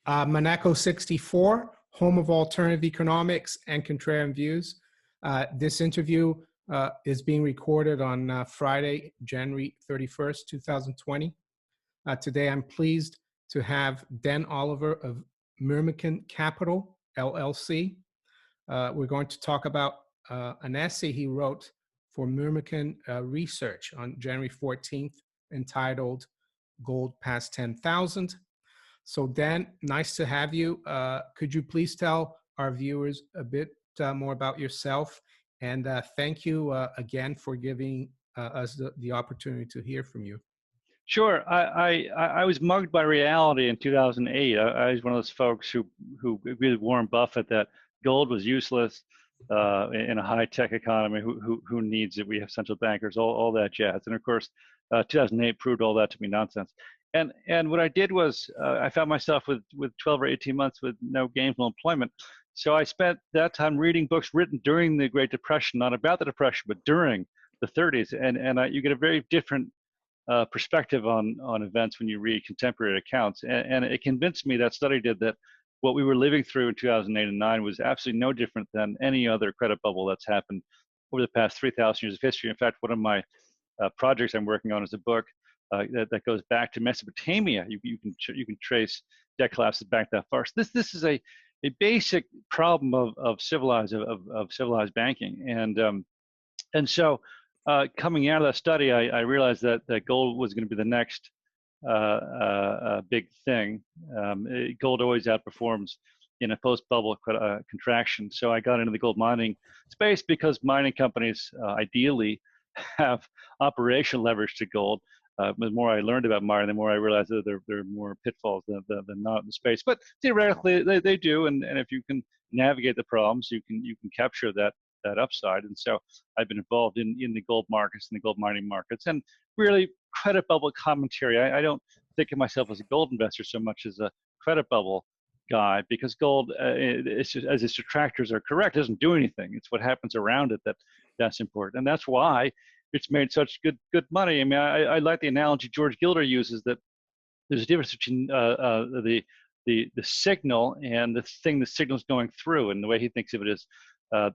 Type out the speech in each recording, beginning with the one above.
Maneco 64, home of alternative economics and contrarian views. This interview is being recorded on Friday, January 31st, 2020. Today, I'm pleased to have Dan Oliver of Myrmikan Capital, LLC. We're going to talk about an essay he wrote for Myrmikan Research on January 14th entitled Gold Past 10,000. So Dan, nice to have you. Could you please tell our viewers a bit more about yourself? And thank you again for giving us the opportunity to hear from you. Sure. I was mugged by reality in 2008. I was one of those folks who agreed with Warren Buffett that gold was useless in a high-tech economy. Who needs it? We have central bankers, all that jazz. And of course, 2008 proved all that to be nonsense. And what I did was I found myself with 12 or 18 months with no gainful employment. So I spent that time reading books written during the Great Depression, not about the Depression, but during the 30s. And you get a very different perspective on events when you read contemporary accounts. And it convinced me, that study did, that what we were living through in 2008 and 9 was absolutely no different than any other credit bubble that's happened over the past 3,000 years of history. In fact, one of my projects I'm working on is a book that goes back to Mesopotamia. You can trace debt collapses back that far. So this is a basic problem of civilized banking. And so coming out of that study, I realized that gold was going to be the next big thing. Gold always outperforms in a post-bubble contraction. So I got into the gold mining space because mining companies ideally have operational leverage to gold. The more I learned about mining, the more I realized that there are more pitfalls than not in the space. But theoretically, they do, and if you can navigate the problems, you can capture that upside. And so I've been involved in the gold markets and the gold mining markets, and really credit bubble commentary. I don't think of myself as a gold investor so much as a credit bubble guy, because gold, it's just, as its detractors are correct, doesn't do anything. It's what happens around it that's important, and that's why it's made such good money. I mean, I like the analogy George Gilder uses, that there's a difference between the signal and the thing the signal's going through, and the way he thinks of it is,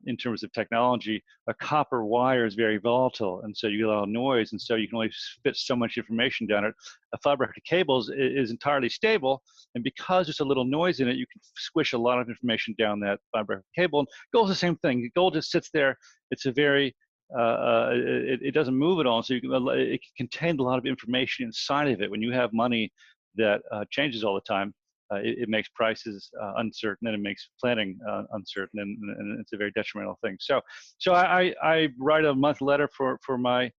in terms of technology, a copper wire is very volatile, and so you get a lot of noise, and so you can only fit so much information down it. A fiber optic cable is entirely stable, and because there's a little noise in it, you can squish a lot of information down that fiber optic cable. And gold's the same thing. Gold just sits there. It's a very it doesn't move at all, so it can contain a lot of information inside of it. When you have money that changes all the time, it makes prices uncertain, and it makes planning uncertain, and it's a very detrimental thing. So I write a monthly letter for my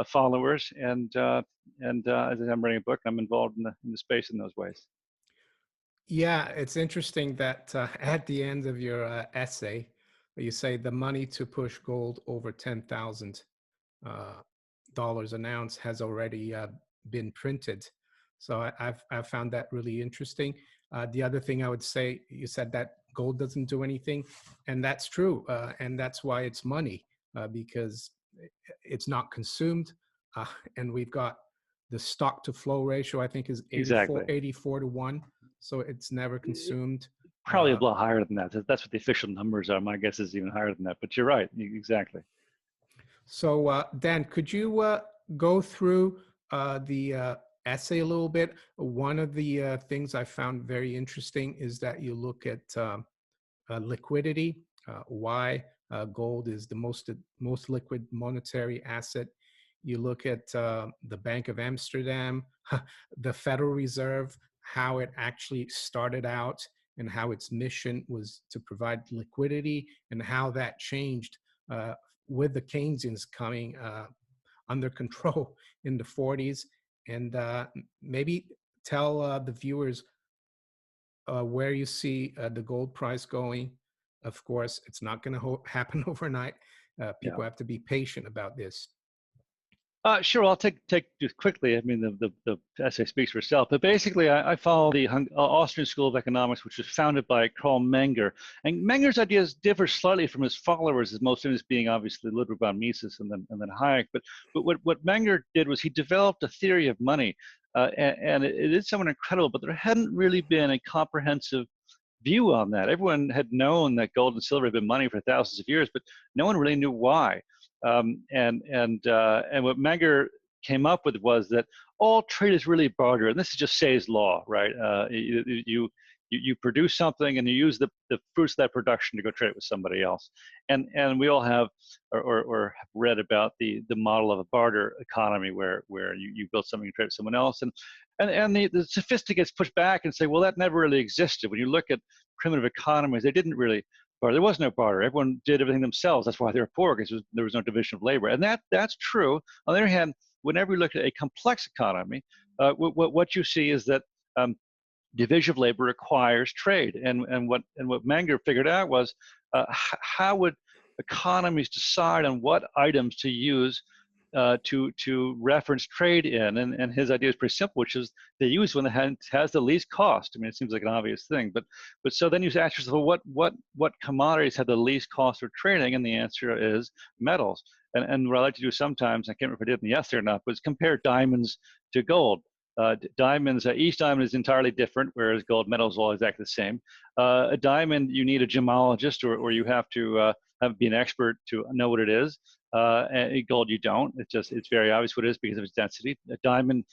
followers, and as I'm writing a book, I'm involved in the space in those ways. Yeah, it's interesting that at the end of your essay, you say the money to push gold over $10,000 an ounce has already been printed. So I've found that really interesting. The other thing I would say, you said that gold doesn't do anything, and that's true. And that's why it's money, because it's not consumed. And we've got the stock to flow ratio, I think, is 84 to 1. So it's never consumed. Probably a lot higher than that. That's what the official numbers are. My guess is even higher than that, but you're right. Exactly. So Dan, could you go through the essay a little bit? One of the things I found very interesting is that you look at liquidity, why gold is the most liquid monetary asset. You look at the Bank of Amsterdam, the Federal Reserve, how it actually started out and how its mission was to provide liquidity, and how that changed with the Keynesians coming under control in the 40s. And maybe tell the viewers where you see the gold price going. Of course, it's not going to happen overnight. People have to be patient about this. Sure, I'll take just quickly. I mean, the essay speaks for itself. But basically, I follow the Austrian School of Economics, which was founded by Karl Menger. And Menger's ideas differ slightly from his followers, as most famous being obviously Ludwig von Mises and then Hayek. But what Menger did was he developed a theory of money and it is somewhat incredible, but there hadn't really been a comprehensive view on that. Everyone had known that gold and silver had been money for thousands of years, but no one really knew why. And what Menger came up with was that all trade is really barter, and this is just Say's law, right? You produce something and you use the fruits of that production to go trade it with somebody else. And we all have or have read about the model of a barter economy where you build something and trade it with someone else. And the sophisticates push back and say, well, that never really existed. When you look at primitive economies, they didn't really barter. There was no barter. Everyone did everything themselves. That's why they were poor, because there was no division of labor. And that's true. On the other hand, whenever you look at a complex economy, what you see is that division of labor requires trade. And what Menger figured out was how would economies decide on what items to use to reference trade in, and his idea is pretty simple, which is they use one that has the least cost. I mean, it seems like an obvious thing, but so then you ask yourself, well, what commodities have the least cost for trading? And the answer is metals. And what I like to do sometimes, I can't remember if I did in the essay or not, was compare diamonds to gold. Diamonds, each diamond is entirely different, whereas gold metals are all exactly the same. A diamond, you need a gemologist, or you have to be an expert to know what it is. And gold, you don't. It's very obvious what it is because of its density. A diamond,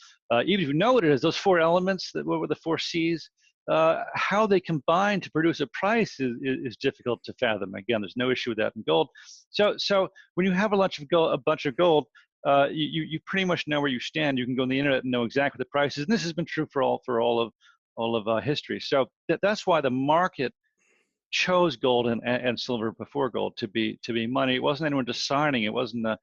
even if you know what it is, those four elements, what were the four C's, how they combine to produce a price is difficult to fathom. Again, there's no issue with that in gold. So when you have a bunch of gold, you pretty much know where you stand. You can go on the internet and know exactly what the price is. And this has been true for all of history. So that's why the market chose gold and silver before gold to be money. It wasn't anyone deciding. It wasn't a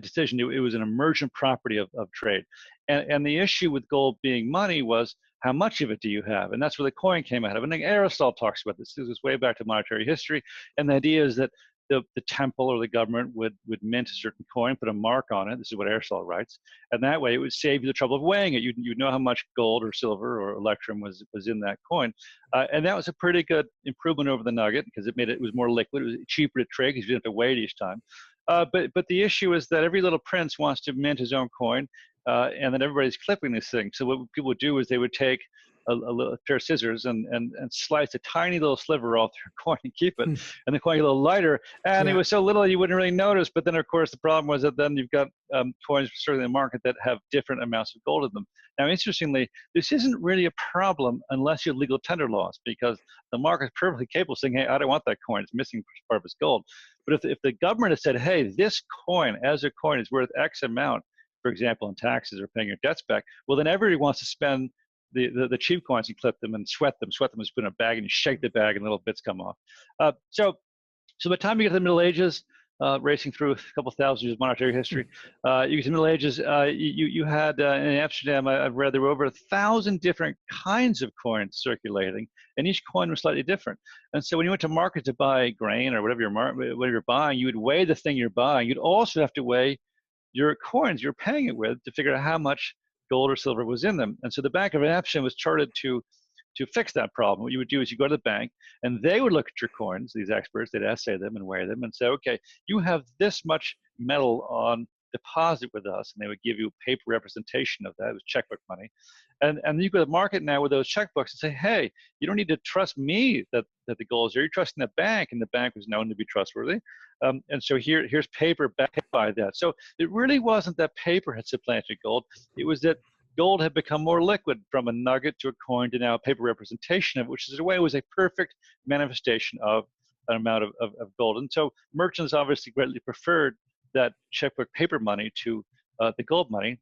decision. It was an emergent property of trade. And the issue with gold being money was, how much of it do you have? And that's where the coin came out of. And Aristotle talks about this. This is way back to monetary history. And the idea is that the temple or the government would mint a certain coin, put a mark on it. This is what Aristotle writes. And that way it would save you the trouble of weighing it. You'd know how much gold or silver or electrum was in that coin. And that was a pretty good improvement over the nugget, because it was more liquid. It was cheaper to trade because you didn't have to weigh it each time. But the issue is that every little prince wants to mint his own coin, and then everybody's clipping this thing. So what people would do is they would take a little pair of scissors and slice a tiny little sliver off their coin and keep it, and the coin a little lighter. And it was so little you wouldn't really notice. But then, of course, the problem was that then you've got coins, certainly in the market, that have different amounts of gold in them. Now, interestingly, this isn't really a problem unless you have legal tender laws, because the market is perfectly capable of saying, hey, I don't want that coin. It's missing part of its gold. But if the government has said, hey, this coin as a coin is worth X amount, for example, in taxes or paying your debts back, well, then everybody wants to spend the cheap coins and clip them and sweat them and put in a bag, and you shake the bag and little bits come off. So by the time you get to the Middle Ages, racing through a couple thousand years of monetary history, you get to the Middle Ages, you had in Amsterdam, I've read, there were over 1,000 different kinds of coins circulating, and each coin was slightly different. And so when you went to market to buy grain or whatever you're buying, you would weigh the thing you're buying. You'd also have to weigh your coins you're paying it with to figure out how much gold or silver was in them. And so the Bank of Amsterdam was chartered to fix that problem. What you would do is you go to the bank, and they would look at your coins, these experts, they'd assay them and weigh them and say, okay, you have this much metal on deposit with us, and they would give you a paper representation of that. It was checkbook money. And you go to the market now with those checkbooks and say, hey, you don't need to trust me that the gold is there. You're trusting the bank, and the bank was known to be trustworthy. And so here's paper backed by that. So it really wasn't that paper had supplanted gold. It was that gold had become more liquid, from a nugget to a coin to now a paper representation of it, which in a way was a perfect manifestation of an amount of gold. And so merchants obviously greatly preferred that checkbook paper money to the gold money.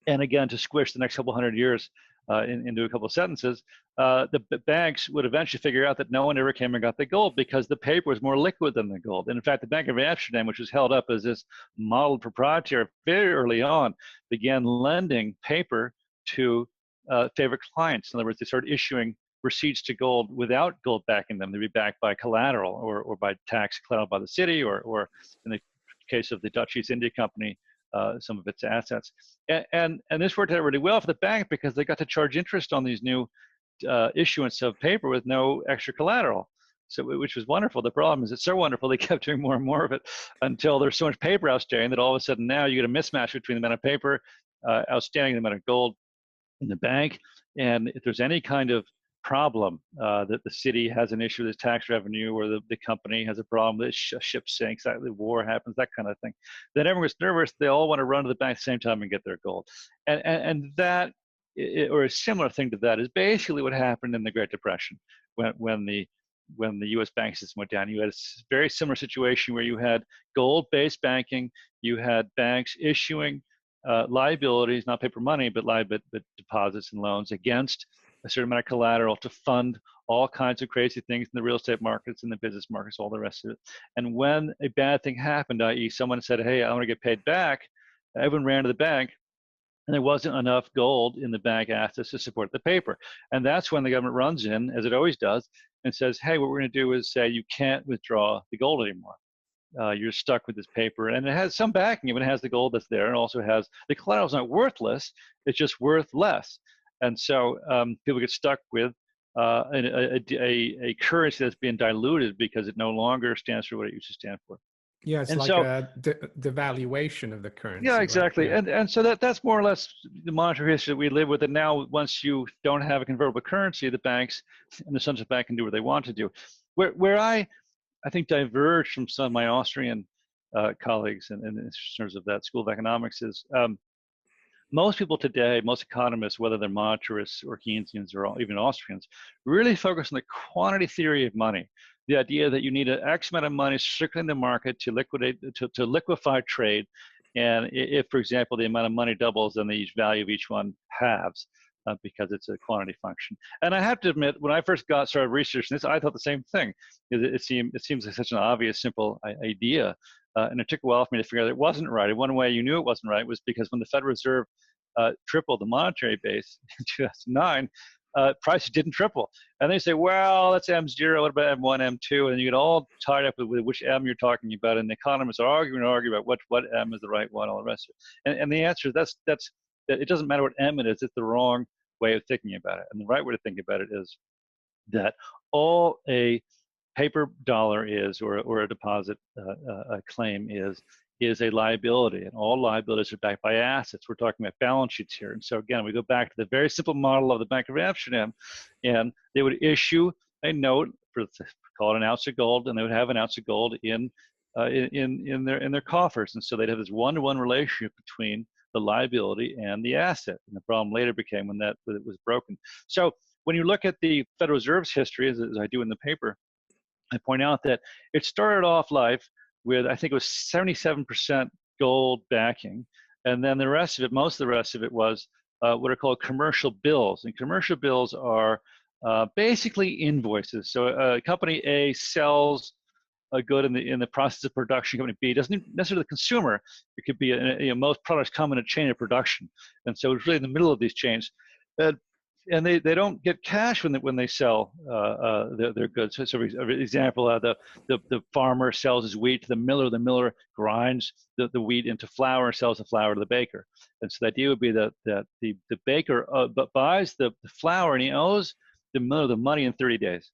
And again, to squish the next couple hundred years into a couple of sentences, the banks would eventually figure out that no one ever came and got the gold, because the paper was more liquid than the gold. And in fact, the Bank of Amsterdam, which was held up as this model proprietary very early on, began lending paper to favorite clients. In other words, they started issuing receipts to gold without gold backing them. They'd be backed by collateral or by tax collateral by the city, or in the case of the Dutch East India Company, some of its assets. And this worked out really well for the bank, because they got to charge interest on these new issuance of paper with no extra collateral. So, which was wonderful. The problem is it's so wonderful they kept doing more and more of it until there's so much paper outstanding that all of a sudden now you get a mismatch between the amount of paper outstanding amount of gold in the bank. And if there's any kind of problem that the city has an issue with its tax revenue, or the company has a problem, the ship sinks, the war happens, that kind of thing, then everyone's nervous. They all want to run to the bank at the same time and get their gold. And that, or a similar thing to that, is basically what happened in the Great Depression when the U.S. bank system went down. You had a very similar situation where you had gold-based banking, you had banks issuing liabilities, not paper money, but deposits and loans against a certain amount of collateral to fund all kinds of crazy things in the real estate markets and the business markets, all the rest of it. And when a bad thing happened, i.e. someone said, hey, I want to get paid back, everyone ran to the bank, and there wasn't enough gold in the bank assets to support the paper. And that's when the government runs in, as it always does, and says, hey, what we're going to do is say you can't withdraw the gold anymore. You're stuck with this paper. And it has some backing. It has the gold that's there, and also has the collateral's not worthless, it's just worth less. And so people get stuck with a currency that's being diluted because it no longer stands for what it used to stand for. Yeah, it's and like so, a devaluation of the currency. Yeah, exactly. Right? Yeah. And so that's more or less the monetary history that we live with. And now, once you don't have a convertible currency, the banks and the central bank can do what they want to do. Where I think diverge from some of my Austrian colleagues in terms of that school of economics is most people today, most economists, whether they're monetarists or Keynesians or even Austrians, really focus on the quantity theory of money. The idea that you need an X amount of money circulating the market to liquefy trade. And if, for example, the amount of money doubles, then the value of each one halves because it's a quantity function. And I have to admit, when I first started researching this, I thought the same thing. It seems like such an obvious, simple idea. And it took a while for me to figure out it wasn't right. And one way you knew it wasn't right was because when the Federal Reserve tripled the monetary base in 2009, prices didn't triple. And they say, well, that's M0, what about M1, M2? And you get all tied up with which M you're talking about. And the economists are arguing about what M is the right one, all the rest of it. And the answer is that it doesn't matter what M it is, it's the wrong way of thinking about it. And the right way to think about it is that all a paper dollar is, or a deposit a claim is a liability, and all liabilities are backed by assets. We're talking about balance sheets here. And so again, we go back to the very simple model of the Bank of Amsterdam, and they would issue a note for, call it an ounce of gold, and they would have an ounce of gold in their coffers. And so they'd have this one-to-one relationship between the liability and the asset. And the problem later became when it was broken. So when you look at the Federal Reserve's history, as I do in the paper, I point out that it started off life with, I think it was 77% gold backing. And then the rest of it, most of the rest of it was what are called commercial bills. And commercial bills are basically invoices. So company A sells a good in the process of production. Company B doesn't necessarily the consumer. It could be most products come in a chain of production, and so it's really in the middle of these chains. And they don't get cash when they sell their goods. So for example, the farmer sells his wheat to the miller grinds the wheat into flour and sells the flour to the baker. And so the idea would be that the baker buys the flour and he owes the miller the money in 30 days.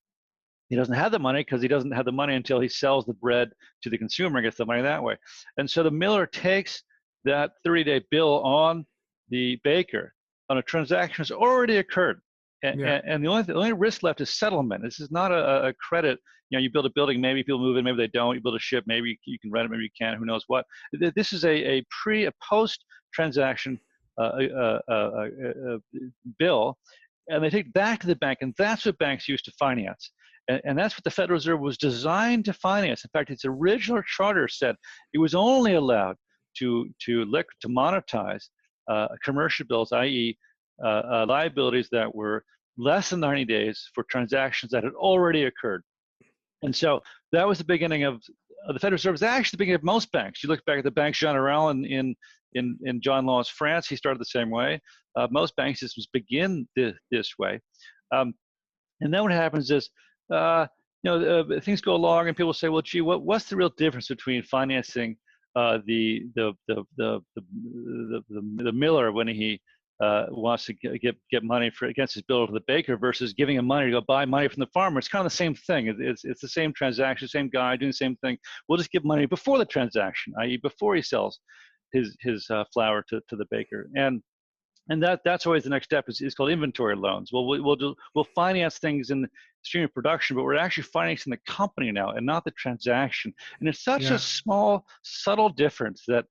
He doesn't have the money because he doesn't have the money until he sells the bread to the consumer and gets the money that way. And so the miller takes that 30-day bill on the baker on a transaction that's already occurred. And the only risk left is settlement. This is not a credit. You build a building, maybe people move in, maybe they don't. You build a ship, maybe you can rent it, maybe you can't, who knows what. This is a post-transaction bill, and they take it back to the bank, and that's what banks use to finance. And that's what the Federal Reserve was designed to finance. In fact, its original charter said it was only allowed to monetize commercial bills, i.e. Liabilities that were less than 90 days for transactions that had already occurred. And so that was the beginning of the Federal Reserve. Is actually the beginning of most banks. You look back at the Banque Générale in John Law's France, he started the same way. Most bank systems begin this way. And then what happens is, things go along and people say, well, gee, what's the real difference between financing the miller when he wants to get money against his bill to the baker versus giving him money to go buy money from the farmer? It's kind of the same thing. It's the same transaction, same guy doing the same thing. We'll just give money before the transaction, i.e. before he sells. his flour to the baker. And that's always the next step is called inventory loans. Well, we'll finance things in the stream of production, but we're actually financing the company now and not the transaction. And it's such a small, subtle difference that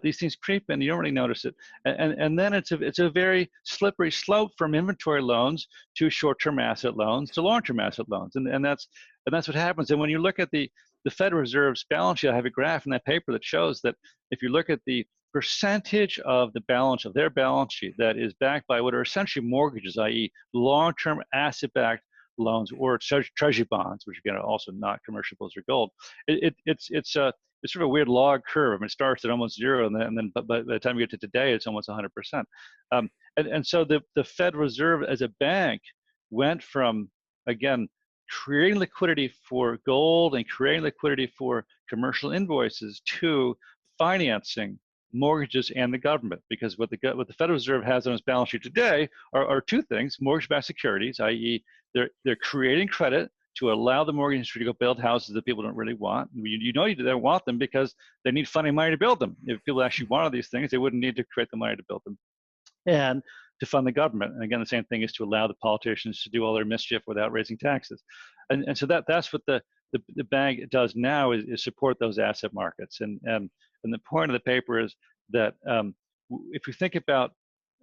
these things creep in. You don't really notice it, and then it's a very slippery slope from inventory loans to short-term asset loans to long-term asset loans, and that's what happens. And when you look at the Federal Reserve's balance sheet, I have a graph in that paper that shows that if you look at the percentage of the balance of their balance sheet that is backed by what are essentially mortgages, i.e. long-term asset-backed loans or treasury bonds, which again are also not commercial bills or gold. It's sort of a weird log curve. I mean, it starts at almost zero, and then but by the time you get to today, it's almost 100%. And so the Federal Reserve as a bank went from, again, creating liquidity for gold and creating liquidity for commercial invoices to financing mortgages and the government, because what the Federal Reserve has on its balance sheet today are two things: mortgage-backed securities, i.e., they're creating credit to allow the mortgage industry to go build houses that people don't really want. You don't want them because they need funding money to build them. If people actually wanted these things, they wouldn't need to create the money to build them. And to fund the government. And again, the same thing is to allow the politicians to do all their mischief without raising taxes. And so that's what the bank does now is support those asset markets. And the point of the paper is that if you think about,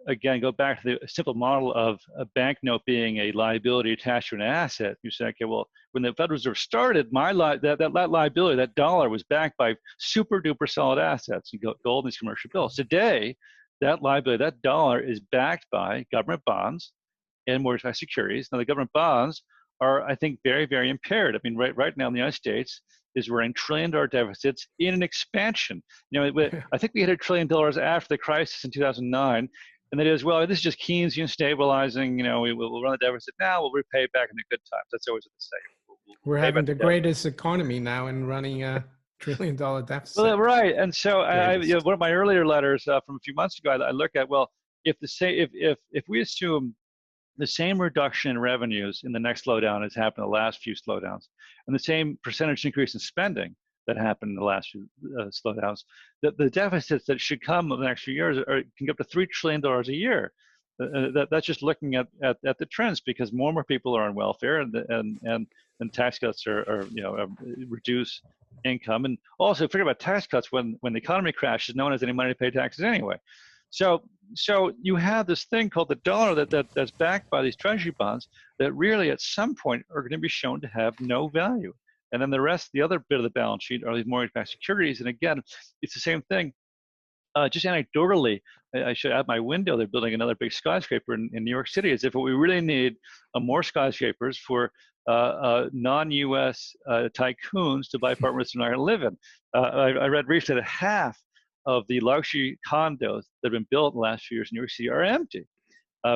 again, go back to the simple model of a banknote being a liability attached to an asset, you say, okay, well, when the Federal Reserve started, that liability, that dollar was backed by super duper solid assets, gold and these commercial bills. Today, that liability, that dollar is backed by government bonds and mortgage-backed securities. Now, the government bonds are, I think, very, very impaired. I mean, right now in the United States is running trillion-dollar deficits in an expansion. I think we hit $1 trillion after the crisis in 2009. And that is, well, this is just Keynesian stabilizing. We'll run the deficit now. We'll repay it back in the good times. That's always what they say. We're having the greatest economy now and running a $1 trillion deficit. Well, right. And so one of my earlier letters from a few months ago, I look at, well, if we assume the same reduction in revenues in the next slowdown has happened in the last few slowdowns, and the same percentage increase in spending that happened in the last few slowdowns, the deficits that should come in the next few years can get up to $3 trillion a year. That's just looking at the trends, because more and more people are on welfare, and tax cuts are reduce income. And also forget about tax cuts when the economy crashes, no one has any money to pay taxes anyway. So you have this thing called the dollar that's backed by these treasury bonds that really at some point are going to be shown to have no value. And then the other bit of the balance sheet are these mortgage-backed securities. And again, it's the same thing. Just anecdotally, I should out my window, they're building another big skyscraper in New York City, as if what we really need more skyscrapers for non-U.S. Tycoons to buy apartments they're not going to live in. I read recently that half of the luxury condos that have been built in the last few years in New York City are empty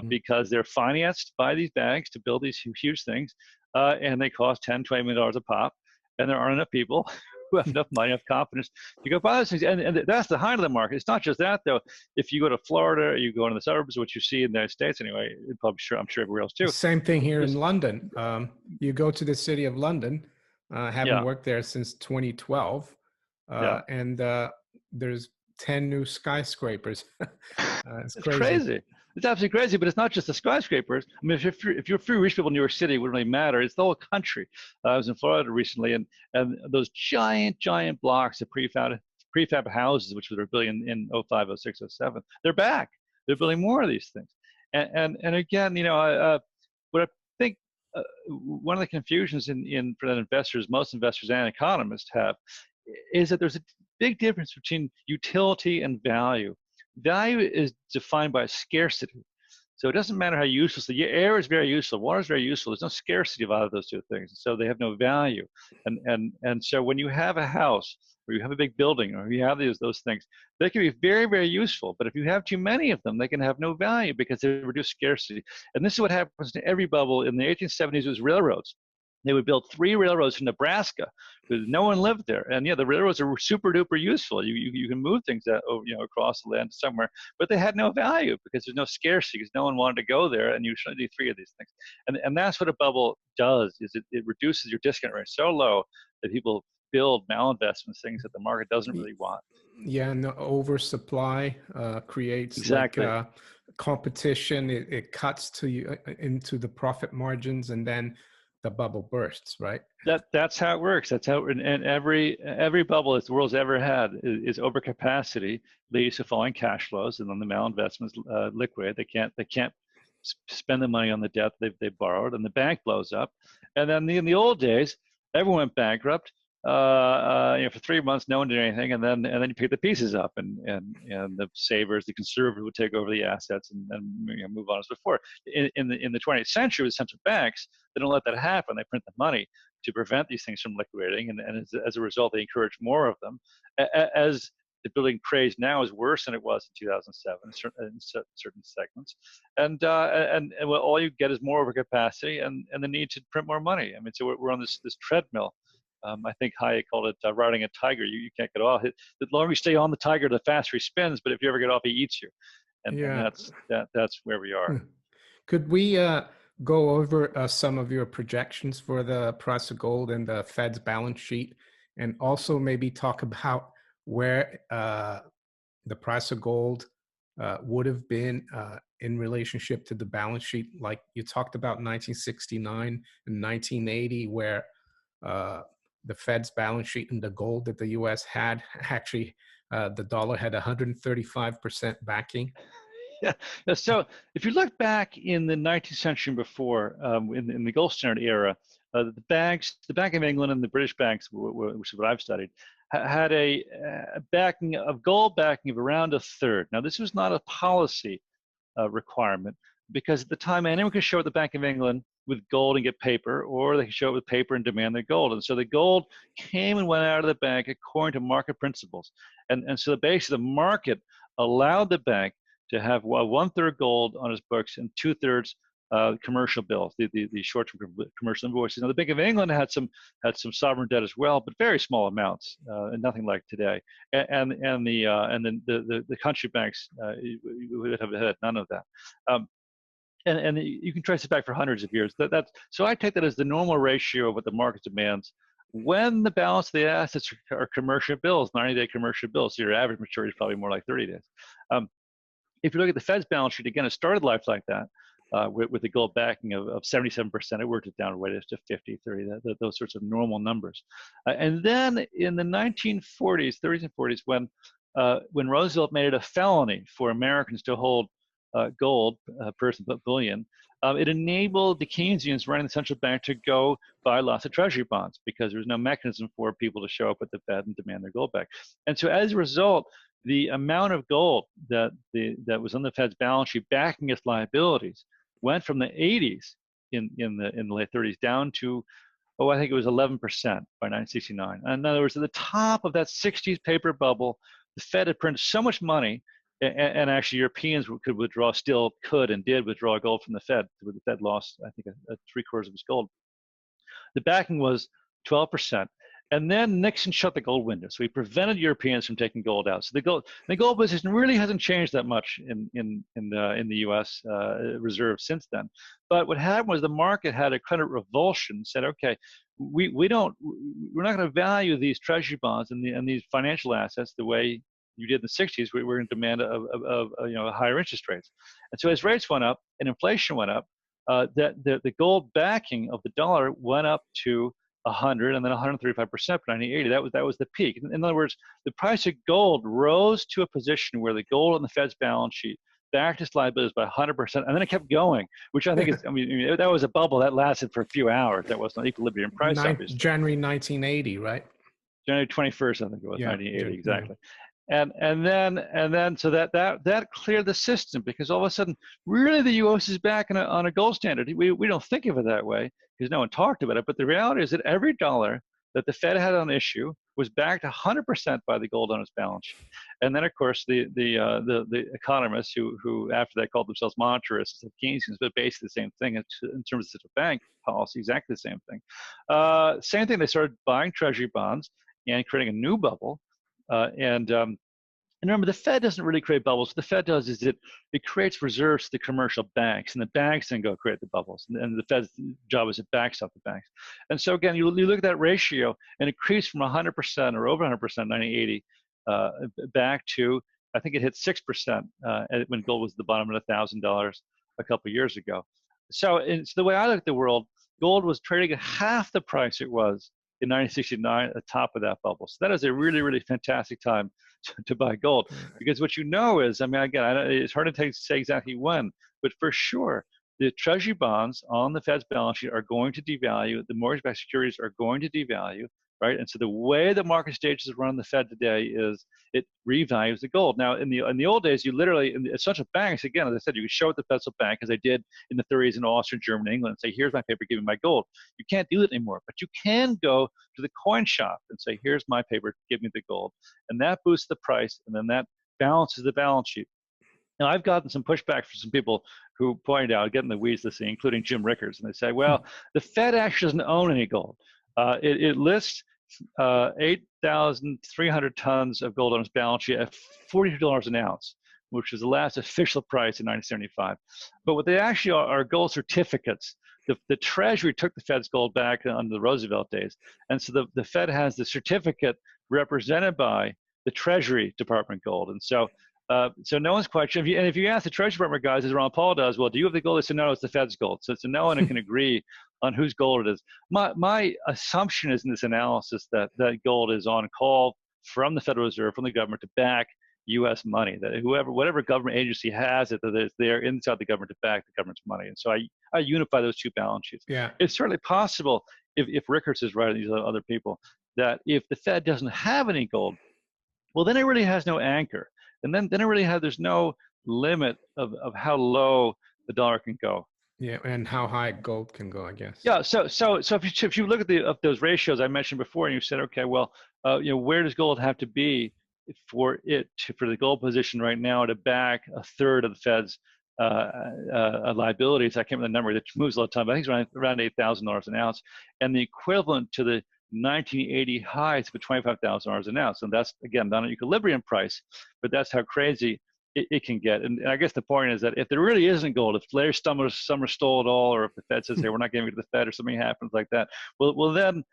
because they're financed by these banks to build these huge things, and they cost $10, $20 million a pop, and there aren't enough people who have enough money, enough confidence to go buy those things. And that's the height of the market. It's not just that, though. If you go to Florida, or you go into the suburbs, which you see in the United States anyway, I'm sure everywhere else too. Same thing here in London. You go to the city of London, having worked there since 2012, and there's 10 new skyscrapers. It's crazy. It's absolutely crazy, but it's not just the skyscrapers. I mean, if you're few rich people in New York City, it wouldn't really matter. It's the whole country. I was in Florida recently, and those giant blocks of prefab houses, which were built in 05, 06, 07, they're back. They're building more of these things. And again, what I think one of the confusions for the investors, most investors and economists have, is that there's a big difference between utility and value. Value is defined by scarcity. So it doesn't matter how useful. The air is very useful. Water is very useful. There's no scarcity of either of those two things. So they have no value. And so when you have a house, or you have a big building, or you have those things, they can be very, very useful. But if you have too many of them, they can have no value because they reduce scarcity. And this is what happens to every bubble. In the 1870s, it was railroads. They would build 3 railroads in Nebraska because no one lived there. And the railroads are super duper useful. You can move things across the land somewhere, but they had no value because there's no scarcity, because no one wanted to go there, and you should do 3 of these things. And that's what a bubble does, is it reduces your discount rate so low that people build malinvestments, things that the market doesn't really want. Yeah, and the oversupply creates like Exactly. competition. It cuts to you into the profit margins, and then the bubble bursts, right? That's how it works. That's how, and every bubble that the world's ever had is overcapacity, leads to falling cash flows, and then the malinvestments liquidate. They can't spend the money on the debt they borrowed, and the bank blows up. And then in the old days, everyone went bankrupt. For 3 months, no one did anything, and then you pick the pieces up, and the savers, the conservatives, would take over the assets and move on as before. In the 20th century, with central banks, they don't let that happen. They print the money to prevent these things from liquidating, and as a result, they encourage more of them. As the building craze now is worse than it was in 2007 in certain segments, and all you get is more overcapacity and the need to print more money. I mean, so we're on this treadmill. I think Hayek called it riding a tiger. You can't get off. The longer you stay on the tiger, the faster he spins. But if you ever get off, he eats you, and that's where we are. Could we go over some of your projections for the price of gold and the Fed's balance sheet, and also maybe talk about where the price of gold would have been in relationship to the balance sheet? Like you talked about 1969 and 1980, where the Fed's balance sheet and the gold that the U.S. had, actually, the dollar had 135% backing. Yeah. So if you look back in the 19th century and before, in the gold standard era, the banks, the Bank of England and the British banks, which is what I've studied, had a backing of gold backing of around a third. Now, this was not a policy requirement, because at the time anyone could show at the Bank of England with gold and get paper, or they could show it with paper and demand their gold. And so the gold came and went out of the bank according to market principles. And so basically the market allowed the bank to have 1/3 gold on its books and 2/3 commercial bills, the short-term commercial invoices. Now the Bank of England had some sovereign debt as well, but very small amounts, and nothing like today. And the country banks would have had none of that. And you can trace it back for hundreds of years. So I take that as the normal ratio of what the market demands when the balance of the assets are commercial bills, 90-day commercial bills. So your average maturity is probably more like 30 days. If you look at the Fed's balance sheet, again, it started life like that, with the gold backing of 77%. It worked it down to 50, 30, those sorts of normal numbers. And then in the 1940s, 30s and 40s, when Roosevelt made it a felony for Americans to hold gold, person bullion, it enabled the Keynesians running the central bank to go buy lots of treasury bonds, because there was no mechanism for people to show up at the Fed and demand their gold back. And so as a result, the amount of gold that was on the Fed's balance sheet backing its liabilities went from the 80s in the late 30s down to, I think it was 11% by 1969. In other words, at the top of that 60s paper bubble, the Fed had printed so much money, and actually Europeans could withdraw, still could and did withdraw gold from the Fed. The Fed lost, I think, 3/4 of its gold. The backing was 12%. And then Nixon shut the gold window, so he prevented Europeans from taking gold out. So the gold position really hasn't changed that much in the U.S. Reserve since then. But what happened was the market had a credit revulsion. Said, okay, we're not going to value these treasury bonds and these financial assets the way you did in the 60s. We're going to demand higher interest rates. And so as rates went up and inflation went up, the gold backing of the dollar went up to 100 and then 135% for 1980. That was the peak. In other words, the price of gold rose to a position where the gold on the Fed's balance sheet backed its liabilities by 100%, and then it kept going, which I think is, that was a bubble that lasted for a few hours. That wasn't an equilibrium price, obviously. January 1980, right? January 21st, I think it was, 1980, exactly. Yeah. And then so that cleared the system, because all of a sudden, really the U.S. is back on a gold standard. We don't think of it that way because no one talked about it, but the reality is that every dollar that the Fed had on issue was backed 100% by the gold on its balance sheet. And then, of course, the economists who after that called themselves monetarists and Keynesians, but basically the same thing in terms of central bank policy, exactly the same thing. Same thing. They started buying treasury bonds and creating a new bubble. And remember, the Fed doesn't really create bubbles. What the Fed does is it creates reserves to the commercial banks, and the banks then go create the bubbles. And the Fed's job is it backs up the banks. And so again, you look at that ratio, and it increased from 100% or over 100% in 1980 back to, I think it hit 6% when gold was at the bottom at $1,000 a couple of years ago. So it's the way I look at the world. Gold was trading at half the price it was in 1969 at the top of that bubble. So that is a really, really fantastic time to buy gold, because what you know is, I mean, again, it's hard to say exactly when, but for sure, the treasury bonds on the Fed's balance sheet are going to devalue. The mortgage-backed securities are going to devalue, right? And so the way the market stages run the Fed today is it revalues the gold. Now, in the old days, you literally, in central banks, again, as I said, you could show it the central bank, as they did in the 30s in Austrian, Germany, England, and say, here's my paper, give me my gold. You can't do it anymore, but you can go to the coin shop and say, here's my paper, give me the gold. And that boosts the price, and then that balances the balance sheet. Now, I've gotten some pushback from some people who point out, get in the weeds this thing, including Jim Rickards, and they say, well, the Fed actually doesn't own any gold. It lists 8,300 tons of gold on its balance sheet at $42 an ounce, which was the last official price in 1975. But what they actually are gold certificates. The Treasury took the Fed's gold back under the Roosevelt days. And so the Fed has the certificate represented by the Treasury Department gold. And so no one's quite sure. And if you ask the Treasury Department guys, as Ron Paul does, well, do you have the gold? They say, no, it's the Fed's gold. So no one can agree on whose gold it is. My assumption is in this analysis that gold is on call from the Federal Reserve, from the government, to back U.S. money. That whatever government agency has it, that it's there inside the government to back the government's money. And so I unify those two balance sheets. Yeah. It's certainly possible, if Rickards is right and these other people, that if the Fed doesn't have any gold, well, then it really has no anchor. And then it really there's no limit of how low the dollar can go. Yeah, and how high gold can go, I guess. Yeah. So if you look at those ratios I mentioned before, and you said, okay, well, where does gold have to be for the gold position right now to back a third of the Fed's liabilities? I can't remember the number. That moves a lot of time, but I think it's around $8,000 an ounce, and the equivalent to the 1980 highs for $25,000 an ounce. And that's, again, not an equilibrium price, but that's how crazy it can get. And I guess the point is that if there really isn't gold, if Larry Summer stole it all, or if the Fed says, hey, we're not giving it to the Fed, or something happens like that, well then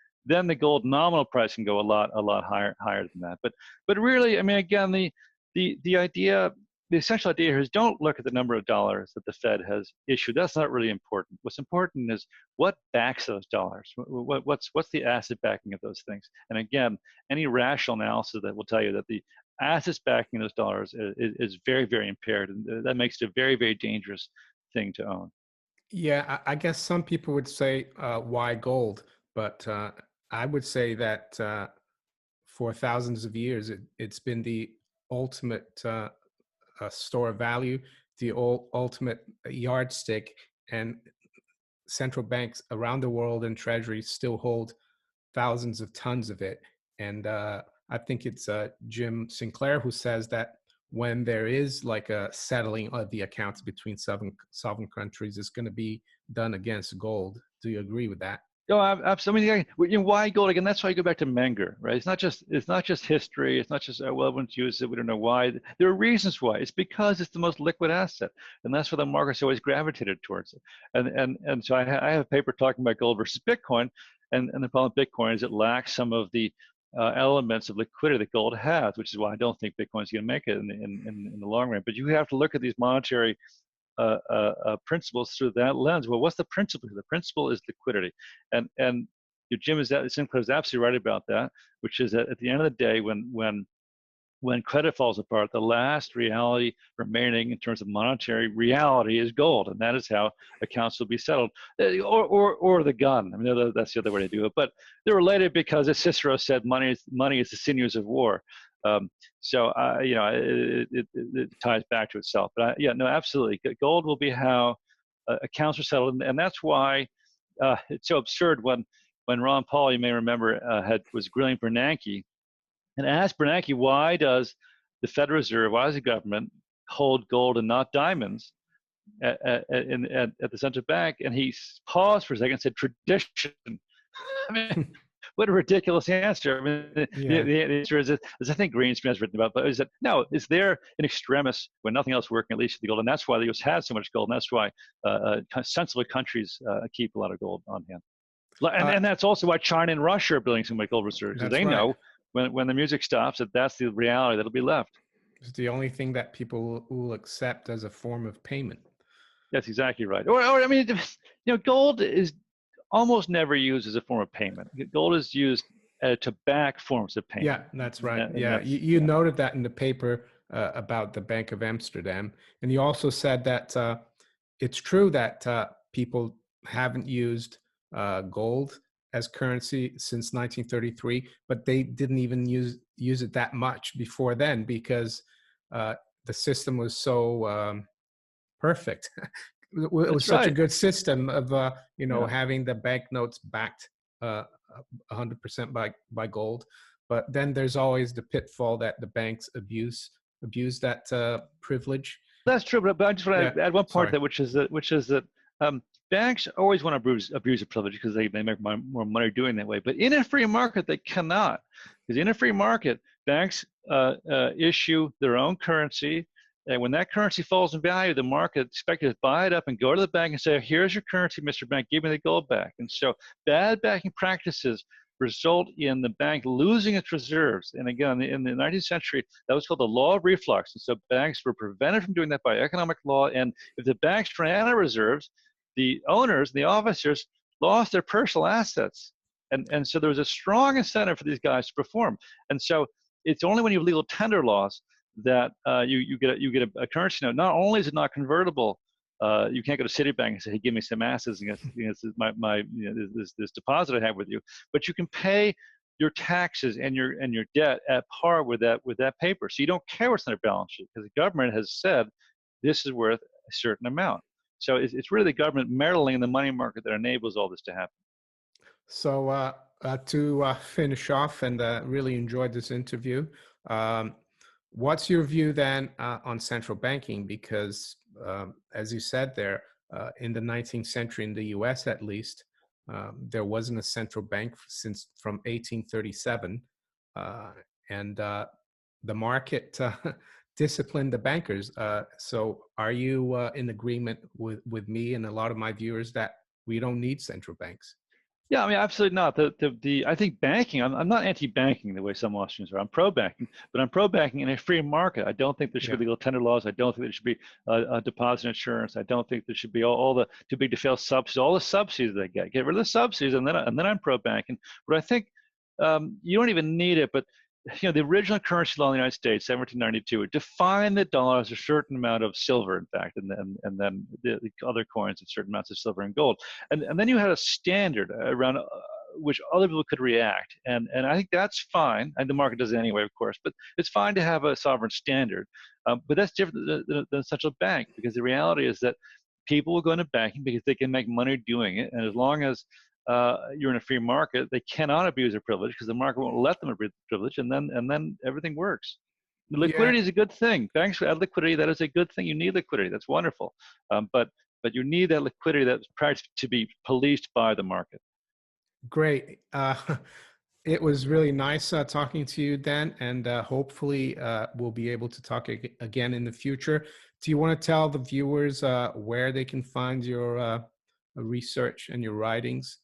the gold nominal price can go a lot higher than that. But really, I mean, again, the idea, the essential idea here is don't look at the number of dollars that the Fed has issued. That's not really important. What's important is what backs those dollars. What's the asset backing of those things? And again, any rational analysis that will tell you that the assets backing those dollars is very, very impaired, and that makes it a very, very dangerous thing to own. Yeah, I guess some people would say, why gold? But I would say that for thousands of years, it's been the ultimate store of value, the ultimate yardstick, and central banks around the world and treasuries still hold thousands of tons of it. And I think it's Jim Sinclair who says that when there is like a settling of the accounts between sovereign countries, it's going to be done against gold. Do you agree with that? No, absolutely. Why gold again? That's why I go back to Menger, right? It's not just history. It's not just well, everyone's used it. We don't know why. There are reasons why. It's because it's the most liquid asset, and that's why the market's always gravitated towards it. And so I have a paper talking about gold versus Bitcoin, and the problem with Bitcoin is it lacks some of the elements of liquidity that gold has, which is why I don't think Bitcoin is going to make it in the long run. But you have to look at these monetary principles through that lens. Well, what's the principle? The principle is liquidity, and Sinclair is absolutely right about that. Which is that at the end of the day, when credit falls apart, the last reality remaining in terms of monetary reality is gold, and that is how accounts will be settled, or the gun. I mean, that's the other way to do it. But they're related because, as Cicero said, money is the sinews of war. So it ties back to itself. But absolutely, gold will be how accounts are settled, and that's why it's so absurd when Ron Paul, you may remember, was grilling Bernanke, and asked Bernanke, why does the Federal Reserve, why does the government hold gold and not diamonds at the central bank? And he paused for a second and said, tradition. I mean, what a ridiculous answer. I mean, Yeah, the answer is I think Greenspan has written about, but is that no, it's there in extremis when nothing else working, at least the gold. And that's why the US has so much gold. And that's why sensible countries keep a lot of gold on hand. uh, And that's also why China and Russia are building so many gold reserves, because that's they right. know when the music stops that that's the reality that'll be left. It's the only thing that people will accept as a form of payment. That's exactly right. Or I mean, gold is almost never used as a form of payment. Gold is used to back forms of Yeah, payment, that's right. and Yeah, that's you noted that in the paper about the Bank of Amsterdam, and you also said that it's true that people haven't used gold as currency since 1933, but they didn't even use it that much before then because uh, the system was so perfect. It was that's such a right. good system of Yeah, having the banknotes backed 100% by gold. But then there's always the pitfall that the banks abuse that privilege. that's true. But I just Yeah, want to add one part sorry. that which is that banks always want to abuse a privilege because they make more money doing that way. But in a free market, they cannot, because in a free market, banks issue their own currency. And when that currency falls in value, the market expected to buy it up and go to the bank and say, "Here's your currency, Mr. Bank. Give me the gold back." And so, bad banking practices result in the bank losing its reserves. And again, in the 19th century, that was called the law of reflux. And so, banks were prevented from doing that by economic law. And if the banks ran out of reserves, the owners, the officers, lost their personal assets. And so, there was a strong incentive for these guys to perform. And so, it's only when you have legal tender laws that you get a currency note. Not only is it not convertible, you can't go to Citibank and say, "Hey, give me some assets against this deposit I have with you," but you can pay your taxes and your debt at par with that paper. So you don't care what's on their balance sheet because the government has said this is worth a certain amount. So it's really the government meddling in the money market that enables all this to happen. So to finish off, and really enjoyed this interview. Um, what's your view then on central banking? Because as you said there, in the 19th century, in the U.S. at least, there wasn't a central bank since from 1837, uh, and the market disciplined the bankers. So, are you in agreement with me and a lot of my viewers that we don't need central banks? Yeah, I mean, absolutely not. I think banking. I'm not anti-banking the way some Austrians are. I'm pro-banking, but I'm pro-banking in a free market. I don't think there should Yeah. be legal tender laws. I don't think there should be a deposit insurance. I don't think there should be all the too big to fail subsidies. All the subsidies they get. Get rid of the subsidies, and then I'm pro-banking. But I think you don't even need it. But the original currency law in the United States, 1792, it defined the dollar as a certain amount of silver, in fact, and then the other coins, a certain amounts of silver and gold. And then you had a standard around which other people could react. And I think that's fine. And the market does it anyway, of course, but it's fine to have a sovereign standard. But that's different than a central bank, because the reality is that people will go into banking because they can make money doing it. And as long as you're in a free market, they cannot abuse their privilege because the market won't let them abuse the privilege, and then everything works. Yeah, Liquidity is a good thing. Banks add liquidity. That is a good thing. You need liquidity. That's wonderful. But you need that liquidity that's practiced to be policed by the market. great. It was really nice talking to you, Dan, and hopefully we'll be able to talk again in the future. Do you want to tell the viewers where they can find your research and your writings?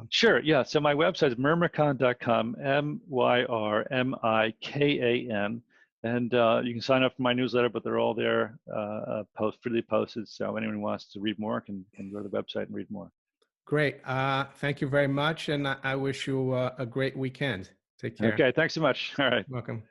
Sure. Yeah. So my website is myrmikan.com, MYRMIKAN. And you can sign up for my newsletter, but they're all there, freely posted. So anyone who wants to read more can go to the website and read more. Great. Thank you very much, and I wish you a great weekend. Take care. Okay. Thanks so much. All right. Welcome.